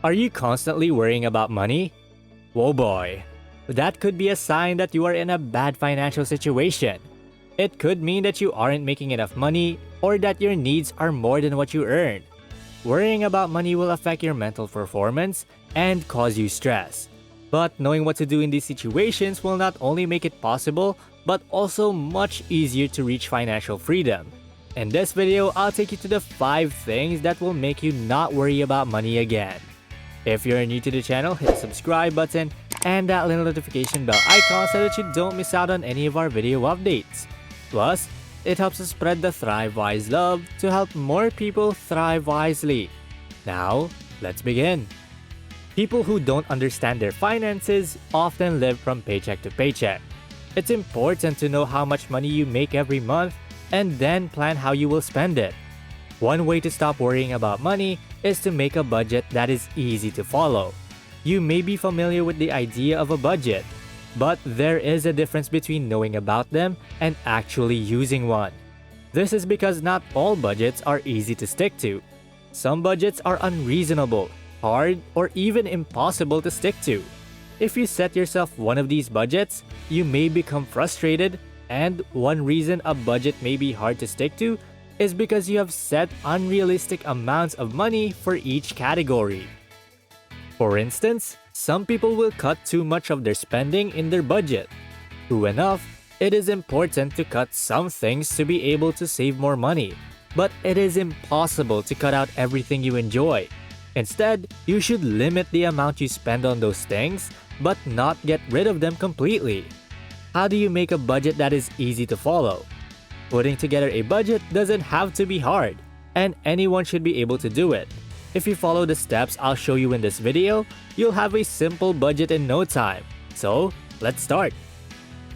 Are you constantly worrying about money? Whoa boy, that could be a sign that you are in a bad financial situation. It could mean that you aren't making enough money or that your needs are more than what you earn. Worrying about money will affect your mental performance and cause you stress. But knowing what to do in these situations will not only make it possible, but also much easier to reach financial freedom. In this video, I'll take you to the 5 things that will make you not worry about money again. If you're new to the channel, hit the subscribe button and that little notification bell icon so that you don't miss out on any of our video updates. Plus, it helps us spread the Thrive Wise love to help more people thrive wisely. Now, let's begin. People who don't understand their finances often live from paycheck to paycheck. It's important to know how much money you make every month and then plan how you will spend it. One way to stop worrying about money is to make a budget that is easy to follow. You may be familiar with the idea of a budget, but there is a difference between knowing about them and actually using one. This is because not all budgets are easy to stick to. Some budgets are unreasonable, hard, or even impossible to stick to. If you set yourself one of these budgets, you may become frustrated, and one reason a budget may be hard to stick to is because you have set unrealistic amounts of money for each category. For instance, some people will cut too much of their spending in their budget. True enough, it is important to cut some things to be able to save more money, but it is impossible to cut out everything you enjoy. Instead, you should limit the amount you spend on those things, but not get rid of them completely. How do you make a budget that is easy to follow? Putting together a budget doesn't have to be hard, and anyone should be able to do it. If you follow the steps I'll show you in this video, you'll have a simple budget in no time. So, let's start.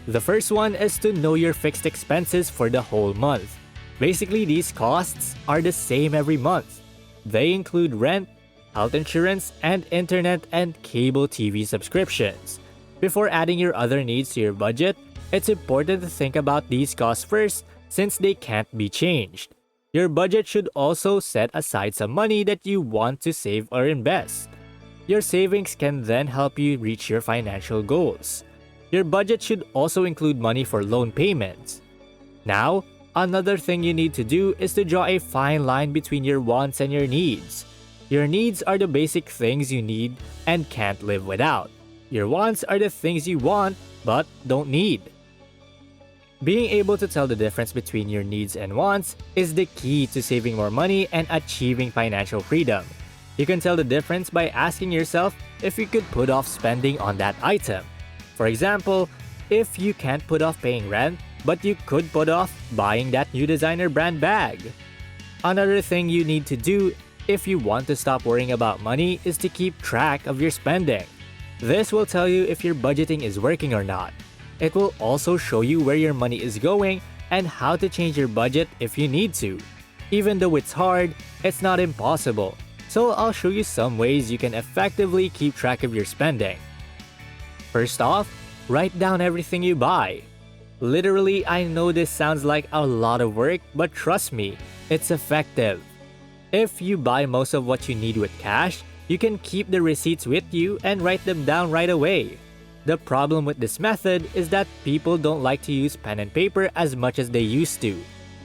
The first one is to know your fixed expenses for the whole month. Basically, these costs are the same every month. They include rent, health insurance, and internet and cable TV subscriptions. Before adding your other needs to your budget, it's important to think about these costs first since they can't be changed. Your budget should also set aside some money that you want to save or invest. Your savings can then help you reach your financial goals. Your budget should also include money for loan payments. Now, another thing you need to do is to draw a fine line between your wants and your needs. Your needs are the basic things you need and can't live without. Your wants are the things you want but don't need. Being able to tell the difference between your needs and wants is the key to saving more money and achieving financial freedom. You can tell the difference by asking yourself if you could put off spending on that item. For example, if you can't put off paying rent, but you could put off buying that new designer brand bag. Another thing you need to do if you want to stop worrying about money is to keep track of your spending. This will tell you if your budgeting is working or not. It will also show you where your money is going and how to change your budget if you need to. Even though it's hard, it's not impossible. So I'll show you some ways you can effectively keep track of your spending. First off, write down everything you buy. Literally, I know this sounds like a lot of work, but trust me, it's effective. If you buy most of what you need with cash, you can keep the receipts with you and write them down right away. The problem with this method is that people don't like to use pen and paper as much as they used to,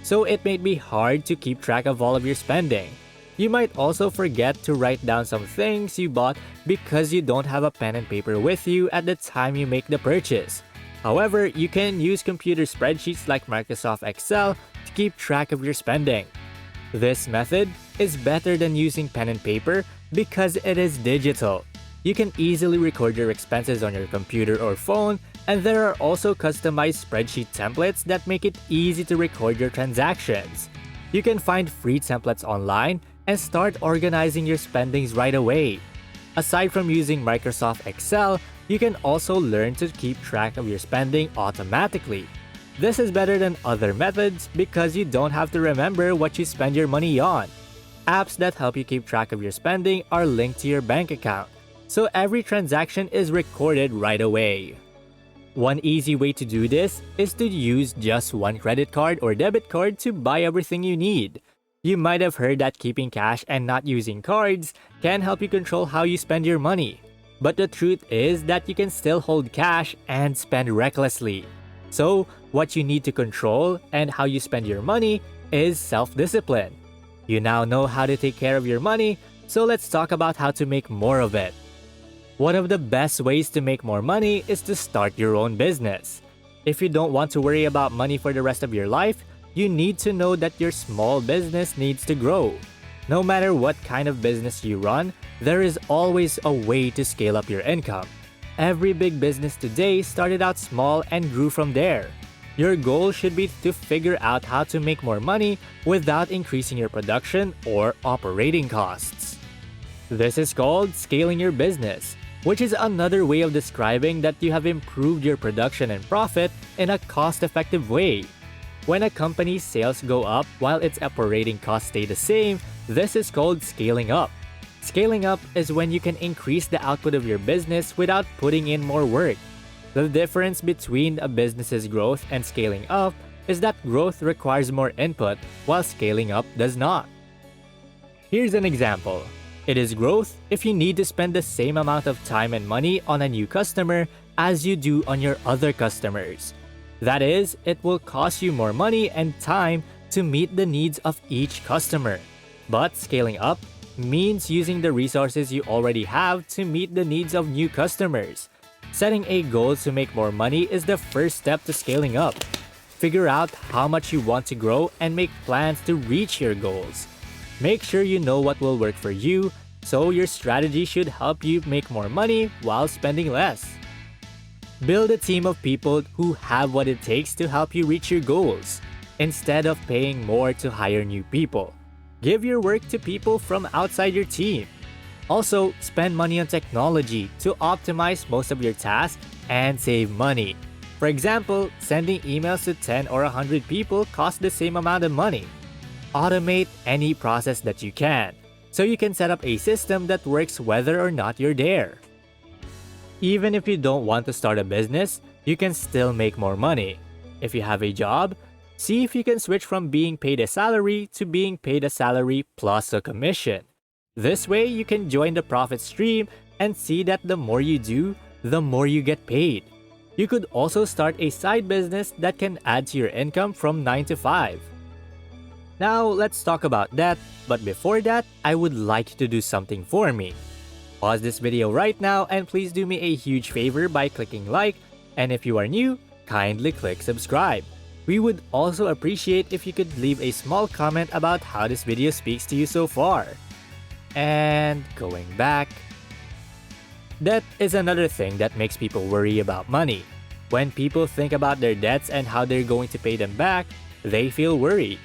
so it may be hard to keep track of all of your spending. You might also forget to write down some things you bought because you don't have a pen and paper with you at the time you make the purchase. However, you can use computer spreadsheets like Microsoft Excel to keep track of your spending. This method is better than using pen and paper because it is digital. You can easily record your expenses on your computer or phone, and there are also customized spreadsheet templates that make it easy to record your transactions. You can find free templates online and start organizing your spendings right away. Aside from using Microsoft Excel, you can also learn to keep track of your spending automatically. This is better than other methods because you don't have to remember what you spend your money on. Apps that help you keep track of your spending are linked to your bank account, so every transaction is recorded right away. One easy way to do this is to use just one credit card or debit card to buy everything you need. You might have heard that keeping cash and not using cards can help you control how you spend your money. But the truth is that you can still hold cash and spend recklessly. So, what you need to control and how you spend your money is self-discipline. You now know how to take care of your money, so let's talk about how to make more of it. One of the best ways to make more money is to start your own business. If you don't want to worry about money for the rest of your life, you need to know that your small business needs to grow. No matter what kind of business you run, there is always a way to scale up your income. Every big business today started out small and grew from there. Your goal should be to figure out how to make more money without increasing your production or operating costs. This is called scaling your business, which is another way of describing that you have improved your production and profit in a cost-effective way. When a company's sales go up while its operating costs stay the same, this is called scaling up. Scaling up is when you can increase the output of your business without putting in more work. The difference between a business's growth and scaling up is that growth requires more input while scaling up does not. Here's an example. It is growth if you need to spend the same amount of time and money on a new customer as you do on your other customers. That is, it will cost you more money and time to meet the needs of each customer. But scaling up means using the resources you already have to meet the needs of new customers. Setting a goal to make more money is the first step to scaling up. Figure out how much you want to grow and make plans to reach your goals. Make sure you know what will work for you, so your strategy should help you make more money while spending less. Build a team of people who have what it takes to help you reach your goals, instead of paying more to hire new people. Give your work to people from outside your team. Also, spend money on technology to optimize most of your tasks and save money. For example, sending emails to 10 or 100 people costs the same amount of money. Automate any process that you can, so you can set up a system that works whether or not you're there. Even if you don't want to start a business, you can still make more money. If you have a job, see if you can switch from being paid a salary to being paid a salary plus a commission. This way, you can join the profit stream and see that the more you do, the more you get paid. You could also start a side business that can add to your income from 9 to 5. Now, let's talk about that, but before that, I would like to do something for me. Pause this video right now and please do me a huge favor by clicking like, and if you are new, kindly click subscribe. We would also appreciate if you could leave a small comment about how this video speaks to you so far. And going back, debt is another thing that makes people worry about money. When people think about their debts and how they're going to pay them back, they feel worried.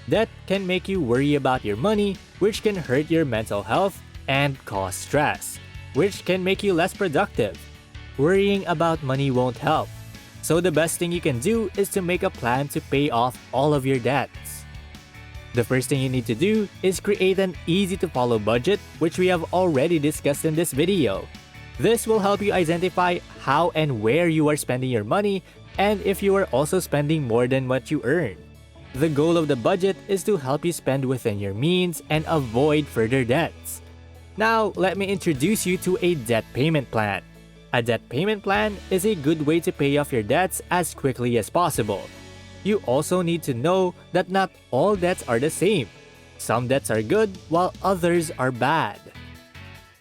Debt can make you worry about your money, which can hurt your mental health and cause stress, which can make you less productive. Worrying about money won't help. So the best thing you can do is to make a plan to pay off all of your debts. The first thing you need to do is create an easy-to-follow budget, which we have already discussed in this video. This will help you identify how and where you are spending your money and if you are also spending more than what you earn. The goal of the budget is to help you spend within your means and avoid further debts. Now, let me introduce you to a debt payment plan. A debt payment plan is a good way to pay off your debts as quickly as possible. You also need to know that not all debts are the same. Some debts are good while others are bad.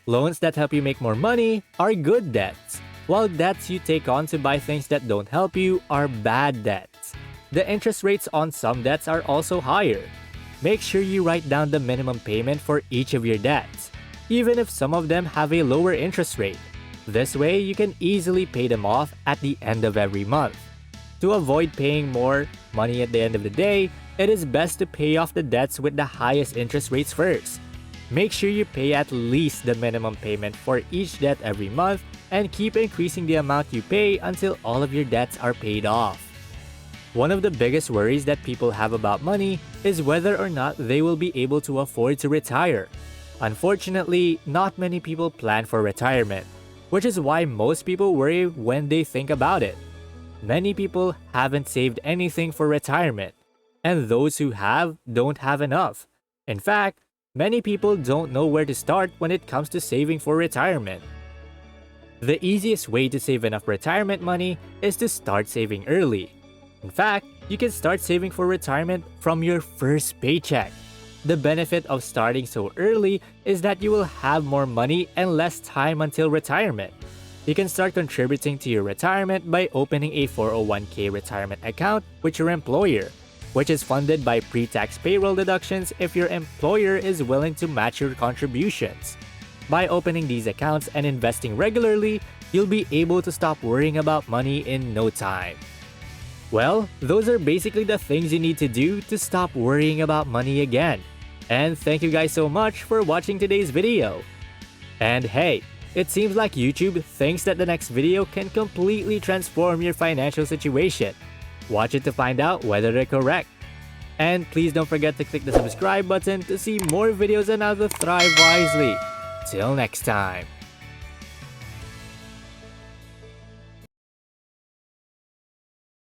Loans that help you make more money are good debts, while debts you take on to buy things that don't help you are bad debts. The interest rates on some debts are also higher. Make sure you write down the minimum payment for each of your debts, even if some of them have a lower interest rate. This way, you can easily pay them off at the end of every month. To avoid paying more money at the end of the day, it is best to pay off the debts with the highest interest rates first. Make sure you pay at least the minimum payment for each debt every month and keep increasing the amount you pay until all of your debts are paid off. One of the biggest worries that people have about money is whether or not they will be able to afford to retire. Unfortunately, not many people plan for retirement, which is why most people worry when they think about it. Many people haven't saved anything for retirement. And those who have don't have enough. In fact, many people don't know where to start when it comes to saving for retirement. The easiest way to save enough retirement money is to start saving early. In fact, you can start saving for retirement from your first paycheck. The benefit of starting so early is that you will have more money and less time until retirement. You can start contributing to your retirement by opening a 401k retirement account with your employer, which is funded by pre-tax payroll deductions if your employer is willing to match your contributions. By opening these accounts and investing regularly, you'll be able to stop worrying about money in no time. Well, those are basically the things you need to do to stop worrying about money again. And thank you guys so much for watching today's video. And hey, it seems like YouTube thinks that the next video can completely transform your financial situation. Watch it to find out whether they're correct. And please don't forget to click the subscribe button to see more videos on how to thrive wisely. Till next time.